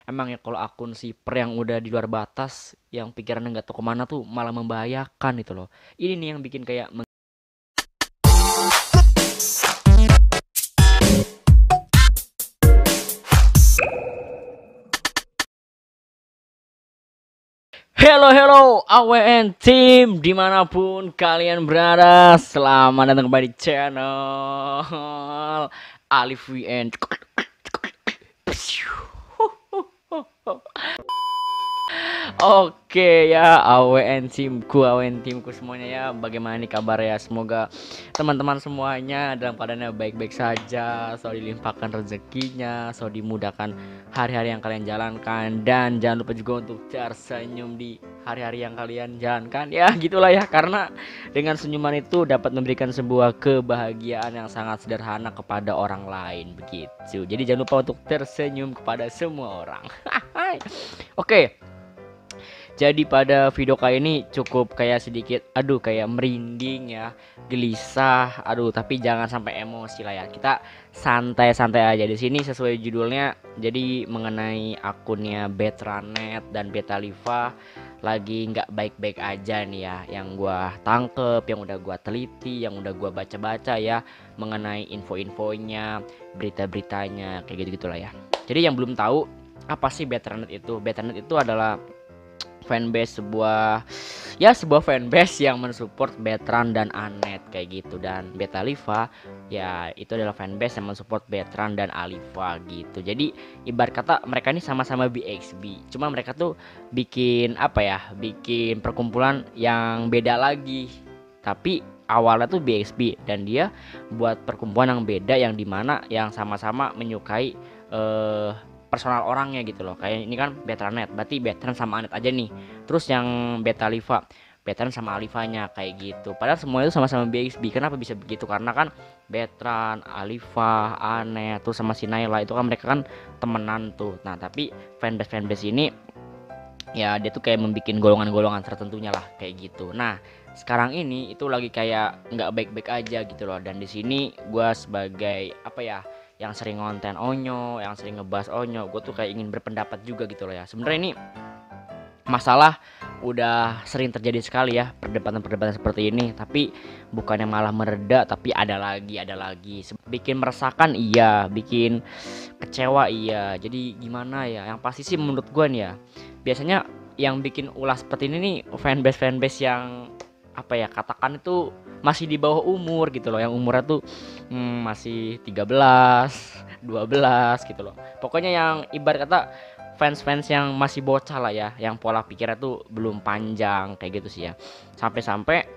Emang ya kalau akun si per yang udah di luar batas, yang pikirannya nggak tahu kemana tuh malah membahayakan gitu loh. Ini nih yang bikin kayak Hello hello AWN team dimanapun kalian berada, selamat datang kembali di channel Alif WN. Oke ya, AWN timku semuanya ya. Bagaimana nih kabar ya? Semoga teman-teman semuanya dalam keadaannya baik-baik saja, selalu dilimpahkan rezekinya, selalu dimudahkan hari-hari yang kalian jalankan, dan jangan lupa juga untuk tersenyum di hari-hari yang kalian jalankan. Ya, gitulah ya, karena dengan senyuman itu dapat memberikan sebuah kebahagiaan yang sangat sederhana kepada orang lain begitu. Jadi jangan lupa untuk tersenyum kepada semua orang. Oke. Jadi pada video kali ini cukup kayak sedikit kayak merinding ya, gelisah, tapi jangan sampai emosi lah ya. Kita santai-santai aja di sini sesuai judulnya. Jadi mengenai akunnya Betranet dan Betalifa lagi nggak baik-baik aja nih ya. Yang gua tangkep, yang udah gua teliti, yang udah gua baca-baca ya mengenai info-infonya, berita-beritanya kayak gitu-gitulah ya. Jadi yang belum tahu apa sih Betranet itu? Betranet itu adalah fanbase sebuah fanbase yang mensupport Betran dan Anet kayak gitu, dan Betalifa ya itu adalah fanbase yang mensupport Betran dan Alifa gitu. Jadi ibarat kata mereka ini sama-sama BXB, cuma mereka tuh bikin perkumpulan yang beda lagi, tapi awalnya tuh BXB, dan dia buat perkumpulan yang beda yang dimana yang sama-sama menyukai personal orangnya gitu loh. Kayak ini kan Betranet, berarti Betran sama Anet aja nih. Terus yang Betalifa, Betran sama Alifanya kayak gitu. Padahal semua itu sama-sama BXB. Kenapa bisa begitu? Karena kan Betran, Alifa, Anet, terus sama si Naila itu kan mereka kan temenan tuh. Nah, tapi fanbase ini ya dia tuh kayak membuat golongan-golongan tertentunya lah kayak gitu. Nah, sekarang ini itu lagi kayak nggak baik-baik aja gitu loh. Dan di sini gue sebagai yang sering ngonten Onyo, yang sering ngebahas Onyo, gue tuh kayak ingin berpendapat juga gitu loh ya. Sebenarnya ini masalah udah sering terjadi sekali ya, perdebatan-perdebatan seperti ini, tapi bukannya malah mereda, tapi ada lagi. Bikin meresahkan iya, bikin kecewa iya. Jadi gimana ya? Yang pasti sih menurut gue nih ya, biasanya yang bikin ulah seperti ini nih fanbase yang katakan itu masih di bawah umur gitu loh, yang umurnya tuh masih 13, 12 gitu loh. Pokoknya yang ibarat kata fans-fans yang masih bocah lah ya, yang pola pikirnya tuh belum panjang kayak gitu sih ya. Sampai-sampai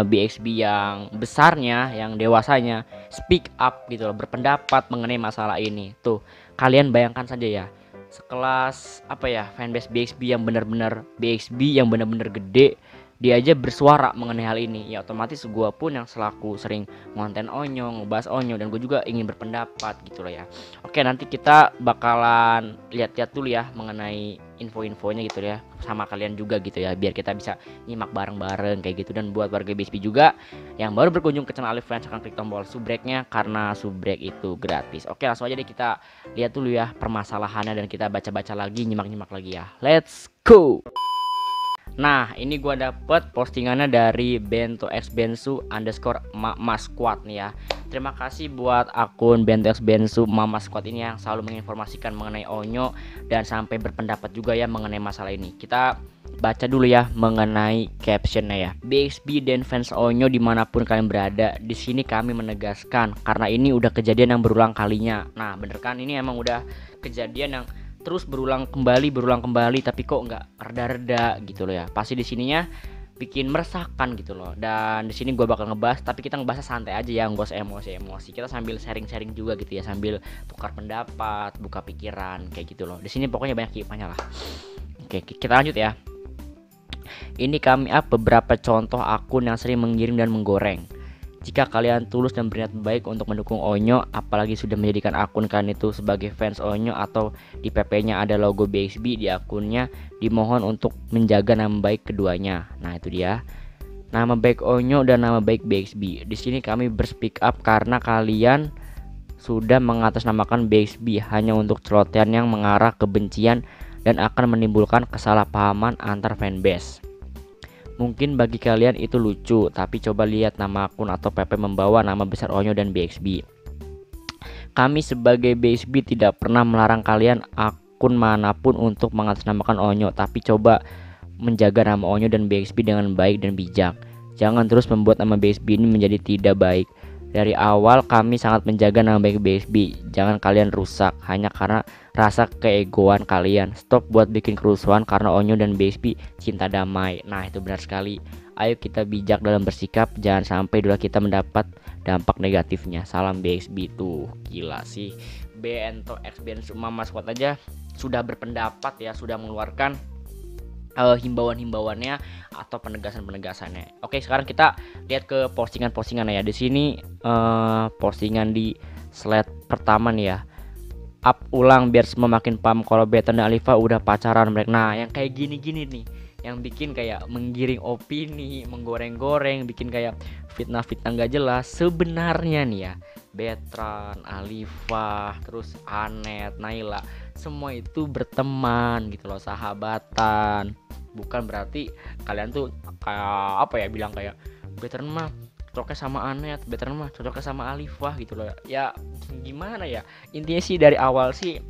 BXB yang besarnya, yang dewasanya speak up gitu loh, berpendapat mengenai masalah ini. Tuh, kalian bayangkan saja ya, sekelas fanbase BXB yang benar-benar BXB yang benar-benar gede, dia aja bersuara mengenai hal ini. Ya otomatis gue pun yang selaku sering ngonten Onyo, ngebahas Onyo, dan gue juga ingin berpendapat gitu loh ya. Oke, nanti kita bakalan lihat-lihat dulu ya mengenai info-infonya gitu ya, sama kalian juga gitu ya, biar kita bisa nyimak bareng-bareng kayak gitu. Dan buat warga BSP juga yang baru berkunjung ke channel Alif Friends, akan klik tombol subreknya karena subrek itu gratis. Oke, langsung aja deh kita lihat dulu ya permasalahannya, dan kita baca-baca lagi, nyimak-nyimak lagi ya. Let's go. Nah, ini gua dapet postingannya dari Bento X Bensu underscore Mama Squad nih ya. Terima kasih buat akun Bento X Bensu Mama Squad ini yang selalu menginformasikan mengenai Onyo dan sampai berpendapat juga ya mengenai masalah ini. Kita baca dulu ya mengenai captionnya ya. BXB dan fans Onyo dimanapun kalian berada, di sini kami menegaskan karena ini udah kejadian yang berulang kalinya. Nah, bener kan, ini emang udah kejadian yang terus berulang kembali, tapi kok nggak reda-reda gitu loh ya. Pasti di sininya bikin meresahkan gitu loh. Dan di sini gue bakal ngebahas, tapi kita ngebahasnya santai aja ya, nggak usah emosi. Kita sambil sharing-sharing juga gitu ya, sambil tukar pendapat, buka pikiran kayak gitu loh. Di sini pokoknya banyak hikmahnya lah. Oke, kita lanjut ya. Ini kami beberapa contoh akun yang sering mengirim dan menggoreng. Jika kalian tulus dan berniat baik untuk mendukung Onyo, apalagi sudah menjadikan akun kalian itu sebagai fans Onyo atau di PP-nya ada logo BXB di akunnya, dimohon untuk menjaga nama baik keduanya. Nah, itu dia. Nama baik Onyo dan nama baik BXB. Di sini kami berspeak up karena kalian sudah mengatasnamakan BXB hanya untuk celotehan yang mengarah kebencian dan akan menimbulkan kesalahpahaman antar fanbase. Mungkin bagi kalian itu lucu, tapi coba lihat nama akun atau PP membawa nama besar Onyo dan BXB. Kami sebagai BXB tidak pernah melarang kalian akun manapun untuk mengatasnamakan Onyo, tapi coba menjaga nama Onyo dan BXB dengan baik dan bijak. Jangan terus membuat nama BXB ini menjadi tidak baik. Dari awal kami sangat menjaga nama baik BXB. Jangan kalian rusak hanya karena rasa keegoan kalian. Stop buat bikin kerusuhan karena Onyo dan BXB cinta damai. Nah, itu benar sekali. Ayo kita bijak dalam bersikap, jangan sampai idola kita mendapat dampak negatifnya. Salam BXB tuh. Gila sih. Bento X Mama Squad aja sudah berpendapat ya, sudah mengeluarkan himbauan-himbauannya atau penegasan-penegasannya. Oke, sekarang kita lihat ke postingan-postingan ya. Di sini postingan di slide pertama nih ya. Up ulang biar semua makin paham kalau Betan dan Alifa udah pacaran mereka. Nah, yang kayak gini-gini nih, yang bikin kayak menggiring opini, menggoreng-goreng, bikin kayak fitnah-fitnah nggak jelas. Sebenarnya nih ya, Betran, Alifa, terus Anet, Naila, semua itu berteman gitu loh, sahabatan. Bukan berarti kalian tuh kayak apa ya, bilang kayak Betran mah cocoknya sama Anet, Betran mah cocoknya sama Alifa gitu loh. Ya gimana ya, intinya sih dari awal sih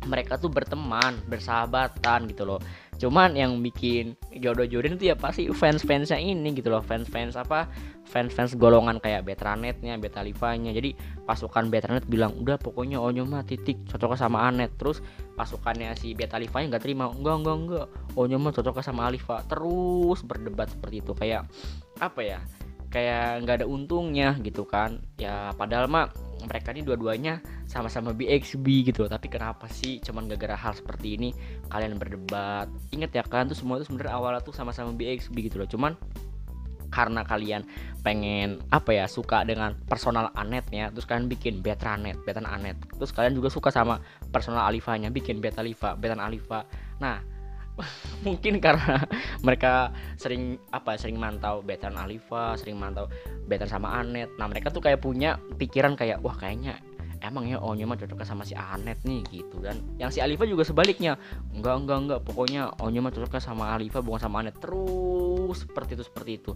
mereka tuh berteman, bersahabatan gitu loh. Cuman yang bikin jodoh-jodohin itu ya pasti fans-fansnya ini gitu loh. Fans-fans apa? Fans-fans golongan kayak Betranetnya, Betalifanya. Jadi pasukan Betranet bilang udah pokoknya Onyo mah titik cocoknya sama Anet. Terus pasukannya si Betalifanya nggak terima, enggak Onyo mah cocoknya sama Alifa. Terus berdebat seperti itu, kayak apa ya, kayak nggak ada untungnya gitu kan ya. Padahal mah mereka ini dua-duanya sama-sama BXB gitu loh. Tapi kenapa sih cuman gara-gara hal seperti ini kalian berdebat? Ingat ya, kalian tuh semua tuh sebenarnya awalnya tuh sama-sama BXB gitu loh. Cuman karena kalian pengen apa ya, suka dengan personal Anetnya, terus kalian bikin Betranet, Betan Anet. Terus kalian juga suka sama personal Alifanya, bikin Betalifa, Betan Alifa. Nah, mungkin karena mereka sering mantau Betan Alifa, sering mantau Betan sama Anet. Nah, mereka tuh kayak punya pikiran kayak wah kayaknya emang ya Onyo mah cocoknya sama si Anet nih gitu. Dan yang si Alifa juga sebaliknya, enggak pokoknya Onyo mah cocoknya sama Alifa bukan sama Anet. Terus seperti itu.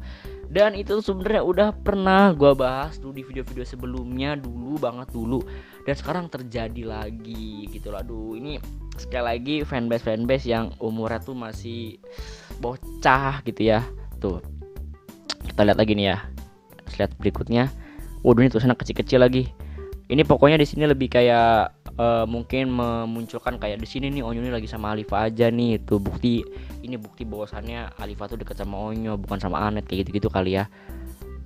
Dan itu sebenarnya udah pernah gua bahas tuh di video-video sebelumnya, dulu banget dulu. Dan sekarang terjadi lagi gitu loh. Aduh, ini sekali lagi fanbase yang umurnya tuh masih bocah gitu ya. Tuh, kita lihat lagi nih ya, slide berikutnya. Waduh, ini tulisannya kecil-kecil lagi. Ini pokoknya di sini lebih kayak mungkin memunculkan kayak di sini nih Onyo ini lagi sama Alifa aja nih. Tuh bukti bahwasannya Alifa tuh deket sama Onyo bukan sama Anet, kayak gitu-gitu kali ya.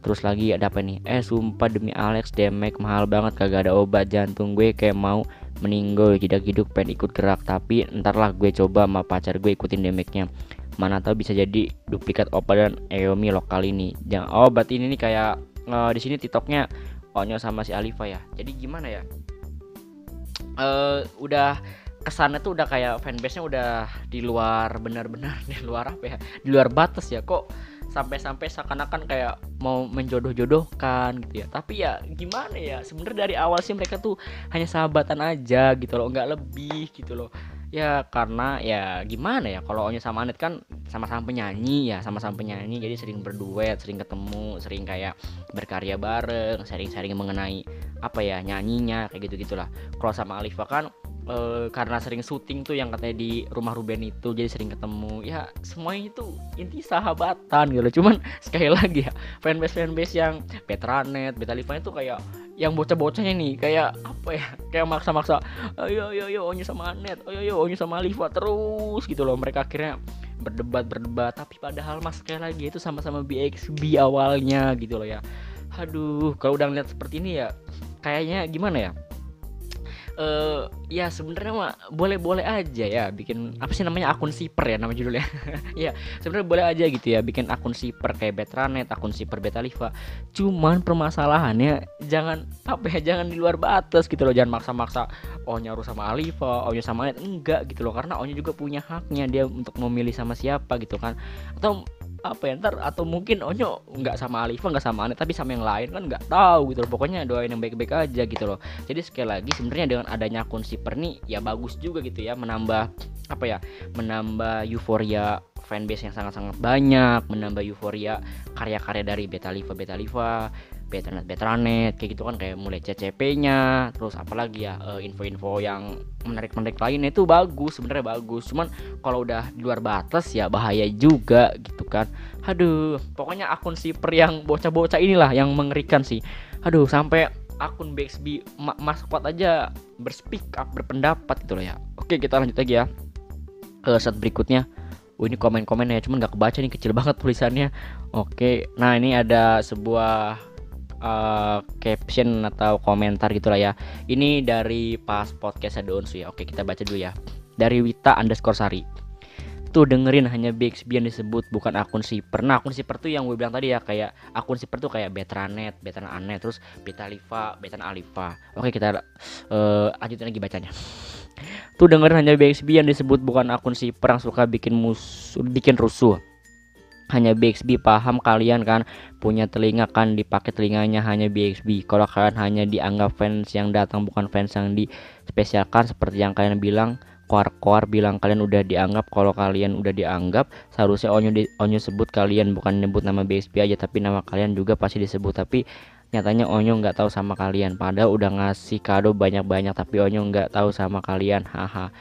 Terus lagi ada apa nih? Sumpah demi Alex, Demek mahal banget, kagak ada obat, jantung gue kayak mau meninggal, tidak hidup, pengen ikut gerak, tapi ntar lah gue coba sama pacar gue ikutin Demeknya. Mana tahu bisa jadi duplikat Oppa dan Eomi lokal ini. Jangan berarti ini nih kayak di sini TikToknya Onyo sama si Alifa ya. Jadi gimana ya? Udah kesannya tuh udah kayak fanbase-nya udah di luar, benar-benar di luar apa ya? Di luar batas ya. Kok sampai seakan-akan kayak mau menjodoh-jodohkan gitu ya. Tapi ya gimana ya? Sebenarnya dari awal sih mereka tuh hanya sahabatan aja gitu loh, nggak lebih gitu loh. Ya karena ya gimana ya, kalau Onyo sama Anet kan sama-sama penyanyi ya, jadi sering berduet, sering ketemu, sering kayak berkarya bareng, sharing-sharing mengenai apa ya, nyanyinya kayak gitu-gitulah. Kalau sama Alifa kan karena sering syuting tuh yang katanya di rumah Ruben itu, jadi sering ketemu ya. Semuanya itu inti sahabatan gitu. Cuman sekali lagi ya, fanbase yang Betranet, Betalifa itu kayak yang bocah-bocahnya nih kayak apa ya, kayak maksa-maksa ayo Onyo sama Anet, ayo Onyo sama Alifa terus gitu loh. Mereka akhirnya berdebat, tapi padahal mas sekali lagi itu sama-sama BXB awalnya gitu loh ya. Aduh, kalau udah ngeliat seperti ini ya kayaknya gimana ya, ya sebenarnya mah boleh-boleh aja ya bikin apa sih namanya, akun siper ya nama judulnya. Ya sebenarnya boleh aja gitu ya bikin akun siper kayak Betranet, akun siper Betalifa. Cuman permasalahannya jangan apa ya, jangan di luar batas gitu loh. Jangan maksa-maksa Onyo harus sama Alifa, Onyo sama Anet, enggak gitu loh. Karena Onyo juga punya haknya dia untuk memilih sama siapa gitu kan. Atau apa ya, ntar atau mungkin Onyo nggak sama Alifa, nggak sama Anet, tapi sama yang lain kan nggak tahu gitu loh. Pokoknya doain yang baik-baik aja gitu loh. Jadi sekali lagi sebenarnya dengan adanya akun Shipper nih ya bagus juga gitu ya, menambah apa ya, menambah euforia fanbase yang sangat-sangat banyak, menambah euforia karya-karya dari Betalifa, Betranet kayak gitu kan, kayak mulai CCP-nya, terus apalagi ya info-info yang menarik-menarik lainnya itu bagus, sebenarnya bagus. Cuman kalau udah di luar batas ya bahaya juga gitu kan. Aduh, pokoknya akun Shipper yang bocah-bocah inilah yang mengerikan sih. Aduh, sampai akun BXB Mas Kuat aja berspeak up, berpendapat gitu loh ya. Oke, kita lanjut lagi ya ke set berikutnya. Ini komen-komen ya, cuman nggak kebaca nih, kecil banget tulisannya. Oke, nah ini ada sebuah caption atau komentar gitulah ya. Ini dari pas podcast ada Onsu ya. Oke, kita baca dulu ya. Dari Wita_Sari. Tuh dengerin, hanya BXB yang disebut, bukan akun Shipper. Nah, akun Shipper tuh yang gue bilang tadi ya, kayak akun Shipper tuh kayak Betranet, Anet, terus Betalifa, Alifa. Oke, kita lanjutin lagi bacanya. Tuh dengerin, hanya BXB yang disebut, bukan akun Shipper yang suka bikin rusuh. Hanya BXB, paham kalian kan, punya telinga kan, dipakai telinganya hanya BXB. Kalau kalian hanya dianggap fans yang datang, bukan fans yang dispesialkan, seperti yang kalian bilang, koar bilang kalian udah dianggap. Kalau kalian udah dianggap, seharusnya Onyo sebut kalian, bukan nyebut nama BXB aja, tapi nama kalian juga pasti disebut. Tapi nyatanya Onyo nggak tahu sama kalian, padahal udah ngasih kado banyak-banyak, tapi Onyo nggak tahu sama kalian, haha.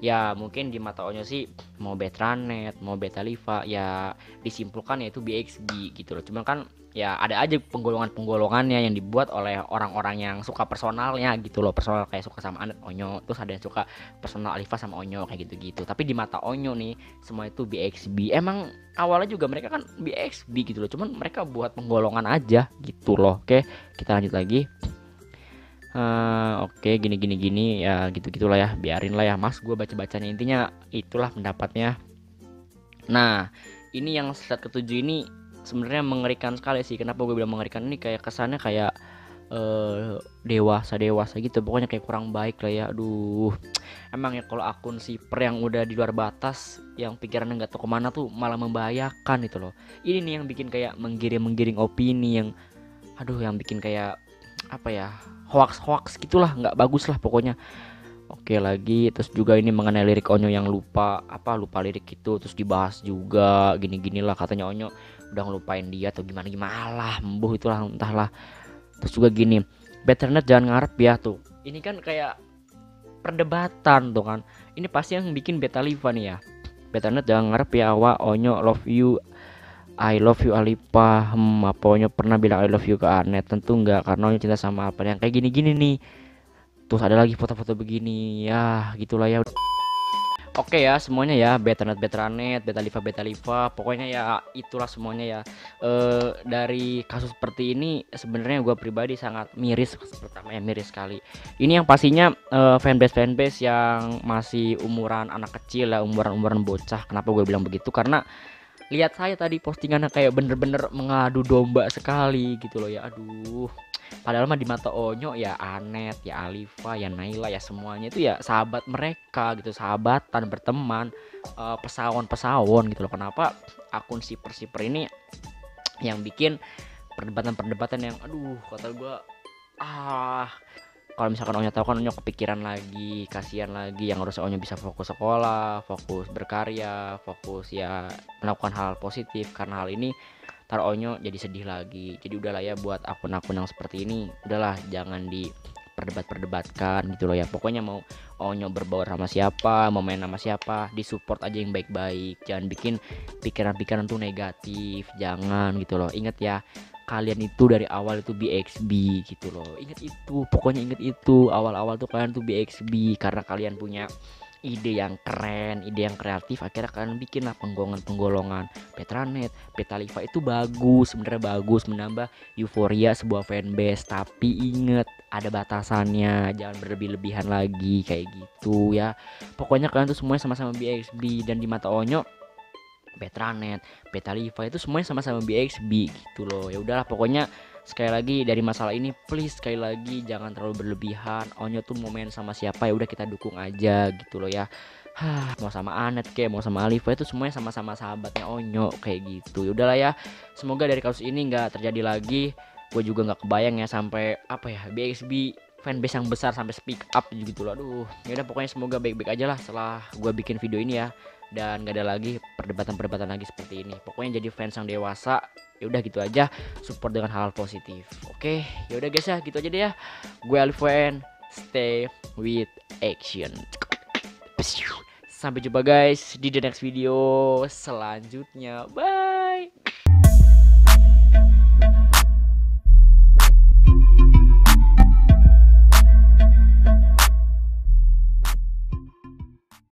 Ya mungkin di mata Onyo sih mau Betranet, mau Betalifa ya disimpulkan yaitu BXB gitu loh. Cuman kan ya ada aja penggolongannya yang dibuat oleh orang-orang yang suka personalnya gitu loh. Personal kayak suka sama Anet Onyo, terus ada yang suka personal Alifa sama Onyo kayak gitu-gitu. Tapi di mata Onyo nih semua itu BXB. Emang awalnya juga mereka kan BXB gitu loh. Cuman mereka buat penggolongan aja gitu loh. Oke, kita lanjut lagi. Oke, gini ya, gitulah ya, biarin lah ya Mas, gue baca-bacanya, intinya itulah pendapatnya. Nah, ini yang slide ketujuh ini sebenarnya mengerikan sekali sih. Kenapa gue bilang mengerikan? Ini kayak kesannya kayak dewasa gitu, pokoknya kayak kurang baik lah ya. Aduh, emang ya kalau akun Shipper yang udah di luar batas, yang pikirannya nggak tahu kemana tuh malah membahayakan gitu loh. Ini nih yang bikin kayak menggiring opini yang aduh, yang bikin kayak apa ya, hoax gitulah, nggak bagus lah pokoknya. Oke, lagi terus juga ini mengenai lirik Onyo yang lupa lirik itu, terus dibahas juga gini lah, katanya Onyo udah ngelupain dia atau gimana lah, embuh itulah, entahlah. Terus juga gini, Betternet jangan ngarep ya, tuh ini kan kayak perdebatan tuh kan, ini pasti yang bikin Betalifa nih ya. Betternet jangan ngarep ya, Awa Onyo love you, I love you Alipa. Apa Onyo pernah bilang I love you ke Anet? Tentu enggak, karena Onyo cinta sama apa yang kayak gini nih. Terus ada lagi foto-foto begini ya, gitulah ya. Oke ya semuanya ya, Betranet, Betalifa, pokoknya ya itulah semuanya ya. Dari kasus seperti ini sebenarnya gue pribadi sangat miris, pertama ya miris sekali. Ini yang pastinya fanbase yang masih umuran anak kecil ya, umuran bocah. Kenapa gue bilang begitu? Karena lihat saya tadi postingannya kayak bener-bener mengadu domba sekali gitu loh ya. Aduh, padahal mah di mata Onyo ya Anet, ya Alifa, ya Naila, ya semuanya itu ya sahabat mereka gitu, sahabatan, berteman, pesawon gitu loh. Kenapa akun Shipper ini yang bikin perdebatan yang aduh, kata gue kalau misalkan Onyo tahu kan, Onyo kepikiran lagi, kasihan lagi, yang harusnya Onyo bisa fokus sekolah, fokus berkarya, fokus ya melakukan hal positif. Karena hal ini taruh Onyo jadi sedih lagi. Jadi udahlah ya, buat akun-akun yang seperti ini udahlah, jangan diperdebatkan gitu loh ya. Pokoknya mau Onyo berbaur sama siapa, mau main sama siapa, disupport aja yang baik-baik. Jangan bikin pikiran-pikiran tuh negatif, jangan gitu loh. Ingat ya, kalian itu dari awal itu BXB gitu loh. Ingat itu, pokoknya ingat itu, awal-awal tuh kalian tuh BXB karena kalian punya ide yang keren, ide yang kreatif, akhirnya kalian bikin lah penggolongan Betranet, Betalifa. Itu bagus, sebenarnya bagus, menambah euforia sebuah fanbase. Tapi inget, ada batasannya, jangan berlebih-lebihan lagi kayak gitu ya. Pokoknya kalian tuh semuanya sama-sama BXB, dan di mata Onyo Betranet, Betalifa itu semuanya sama-sama BXB gitu loh. Ya udahlah, pokoknya sekali lagi dari masalah ini, please sekali lagi jangan terlalu berlebihan. Onyo tuh mau main sama siapa ya udah kita dukung aja gitu loh ya. Mau sama Anet kayak mau sama Alifa itu semuanya sama-sama sahabatnya Onyo kayak gitu. Ya udahlah ya, semoga dari kasus ini nggak terjadi lagi. Gue juga nggak kebayang ya sampai apa ya, BXB fanbase yang besar sampai speak up gitu loh. Aduh, ya udah pokoknya semoga baik-baik aja lah setelah gue bikin video ini ya, dan gak ada lagi perdebatan-perdebatan lagi seperti ini. Pokoknya jadi fans yang dewasa. Ya udah gitu aja, support dengan hal positif. Oke, ya udah guys ya, gitu aja deh ya. Gue Alvan, stay with action. Sampai jumpa guys di the next video selanjutnya. Bye.